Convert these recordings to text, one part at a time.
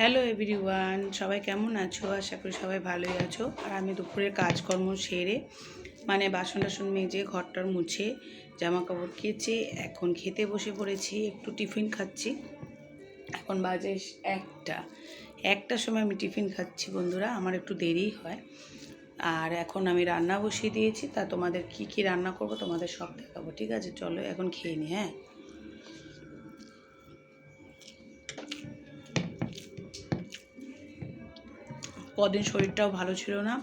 Hello everyone, সবাই কেমন আছো? আশা করি সবাই ভালোই আছো। আর আমি দুপুরের কাজকর্ম সেরে বাসন টাসন মেজে ঘরটার মুছে জামা কাপড় কেচে এখন খেতে বসে পড়েছি। একটু টিফিন খাচ্ছি। এখন বাজে একটার সময় আমি টিফিন খাচ্ছি বন্ধুরা, আমার একটু দেরিই হয়। আর এখন আমি রান্না বসিয়ে দিয়েছি, তা তোমাদের কি রান্না করব তোমাদের সব দেখাবো। ঠিক আছে, চলো এখন খেয়ে নি। হ্যাঁ, কদিন শরীরটাও ভালো ছিল না,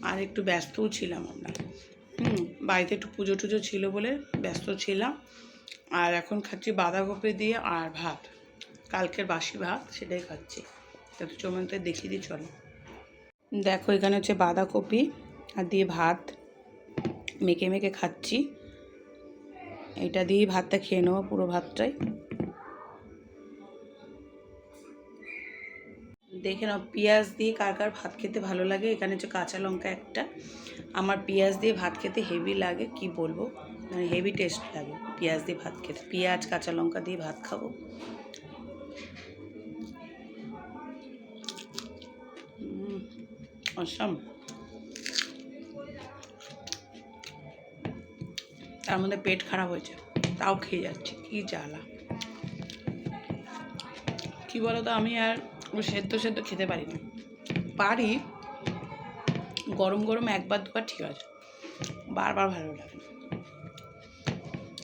আর একটু ব্যস্তও ছিলাম আমরা। বাড়িতে একটু পুজো টুজো ছিল বলে ব্যস্ত ছিলাম। আর এখন খাচ্ছি বাঁধাকপি দিয়ে আর ভাত, কালকের বাসি ভাত, সেটাই খাচ্ছি। তো চমনতে দেখিয়ে দিই, চলো। দেখো, এখানে হচ্ছে বাঁধাকপি আর দিয়ে ভাত মেখে মেখে খাচ্ছি। এটা দিয়েই ভাতটা খেয়ে নেবো, পুরো ভাতটাই। দেখে নাও, পেঁয়াজ দিয়ে কার কার ভাত খেতে ভালো লাগে। এখানে হচ্ছে কাঁচা লঙ্কা একটা। আমার পেঁয়াজ দিয়ে ভাত খেতে হেভি লাগে, কি বলবো, হেভি টেস্ট লাগে পেঁয়াজ দিয়ে ভাত খেতে। পেঁয়াজ কাঁচা লঙ্কা দিয়ে ভাত খাবো। অসাম। তার মধ্যে পেট খারাপ হয়েছে, তাও খেয়ে যাচ্ছি। কি জ্বালা, কি বলো তো, আমি আর সেদ্ধ খেতে পারি না। পারি গরম গরম একবার দুবার ঠিক আছে, বারবার ভালো লাগে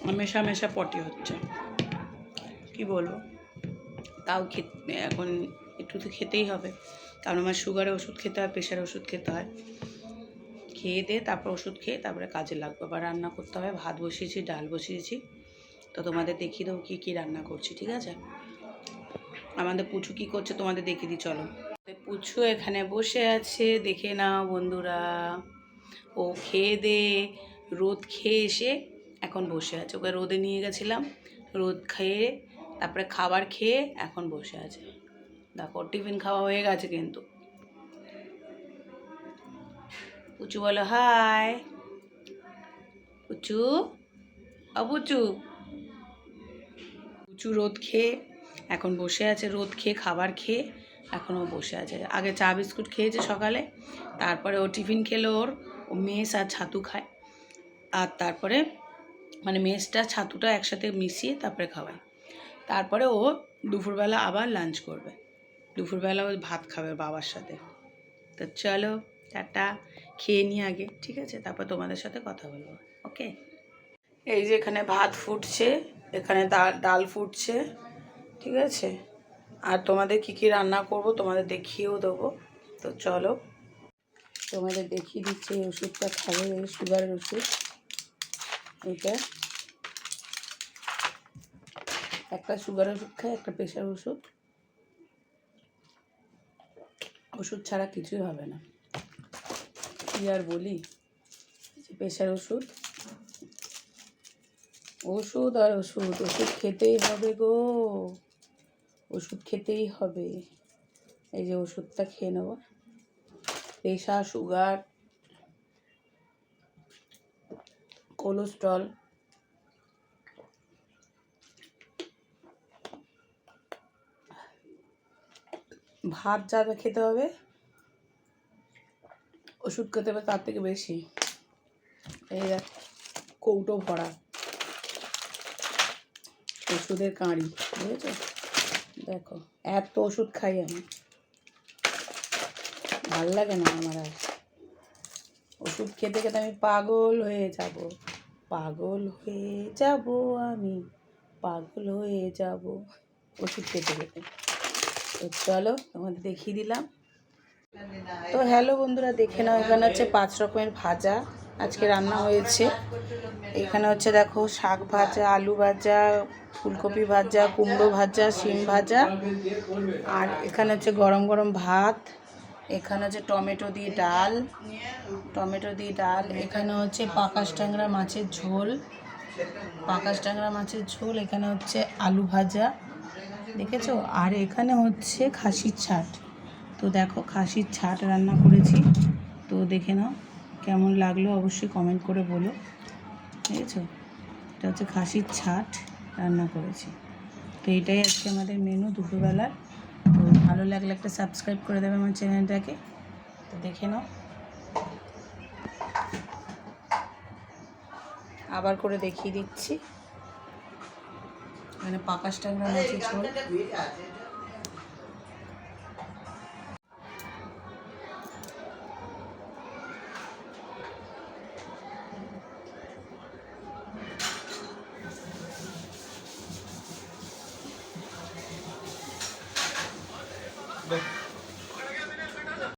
না। মেশা মেশা পটি হচ্ছে, কি বলবো। তাও এখন একটু তো খেতেই হবে, কারণ আমার সুগারের ওষুধ খেতে হয়, প্রেশারের ওষুধ খেতে হয়। খেয়ে দিয়ে তারপর ওষুধ খেয়ে তারপরে কাজে লাগবে। আবার রান্না করতে হবে, ভাত বসিয়েছি, ডাল বসিয়েছি। তো তোমাদের দেখিয়ে দেবো কী রান্না করছি, ঠিক আছে। আমাদের পুচু কী করছে তোমাদের দেখিয়ে দিই, চলো। পুচু এখানে বসে আছে, দেখে নাও বন্ধুরা। ও খেয়ে দে রোদ খেয়ে এসে এখন বসে আছে। ওকে রোদে নিয়ে গেছিলাম, রোদ খেয়ে তারপরে খাবার খেয়ে এখন বসে আছে। দেখো, টিফিন খাওয়া হয়ে গেছে কিন্তু। পুচু বলো হাই। পুচু, পুচু। পুচু রোদ খেয়ে এখন বসে আছে, রোদ খেয়ে খাবার খেয়ে এখনও বসে আছে। আগে চা বিস্কুট খেয়েছে সকালে, তারপরে ও টিফিন খেলো। ও মেস আর ছাতু খায়, আর তারপরে মেসটা ছাতুটা একসাথে মিশিয়ে তারপরে খাওয়ায়। তারপরে ও দুপুরবেলা আবার লাঞ্চ করবে, দুপুরবেলা ও ভাত খাবে বাবার সাথে। তো চলো টাটা, খেয়ে নিই আগে, ঠিক আছে, তারপর তোমাদের সাথে কথা বলবো। ওকে। এই যে এখানে ভাত ফুটছে, এখানে ডাল ফুটছে, ঠিক আছে। আর তোমাদের কি রান্না করব তোমাদের দেখিয়েও দেবো। তো চলো তোমাদের দেখিয়ে দিচ্ছি। এই ওষুধটা খাবে, এই সুগারের ওষুধ। এটা একটা সুগারের ওষুধ খায়, একটা প্রেশার ওষুধ। ওষুধ ছাড়া কিছুই হবে না, কি আর বলি। প্রেশার ওষুধ, ওষুধ আর ওষুধ, ওষুধ খেতেই হবে গো, ওষুধ খেতেই হবে। এই যে ওষুধটা খেয়ে নেব, প্রেশার, সুগার, কোলেস্ট্রল। ভাত যা খেতে হবে, ওষুধ খেতে হবে তার থেকে বেশি। এই দেখ, কৌটো ভরা ওষুধের কাঁড়ি, বুঝেছো? দেখো, এত ওষুধ খাই আমি, ভাল লাগে না আমার আর। ওষুধ খেতে খেতে আমি পাগল হয়ে যাব, পাগল হয়ে যাব, আমি পাগল হয়ে যাব ওষুধ খেতে খেতে। তো চলো তোমাদের দেখিয়ে দিলাম। তো হ্যালো বন্ধুরা, দেখে নাও, এখানে হচ্ছে 5 রকমের ভাজা আজকে রান্না হয়েছে। এখানে হচ্ছে দেখো, শাক ভাজা, আলু ভাজা, ফুলকপি ভাজা, কুমড়ো ভাজা, শিম ভাজা, আর এখানে হচ্ছে গরম গরম ভাত। এখানে হচ্ছে টমেটো দিয়ে ডাল, এখানে হচ্ছে পাকাশ ট্যাংরা মাছের ঝোল, এখানে হচ্ছে আলু ভাজা, দেখেছো। আর এখানে হচ্ছে খাসির ছাট। তো দেখো, খাসির ছাট রান্না করেছি। তো দেখে নাও কেমন লাগলো, অবশ্যই কমেন্ট করে বলো, বুঝেছো। এটা হচ্ছে খাসির ছাট রান্না করেছি। তো এটাই আজকে আমাদের মেনু দুপুরবেলার। তো ভালো লাগলে একটা সাবস্ক্রাইব করে দেবে আমার চ্যানেলটাকে। তো দেখে নাও, আবার করে দেখিয়ে দিচ্ছি। এখানে পাকাশ ট্যাংরা মাছের ঝোল, Look.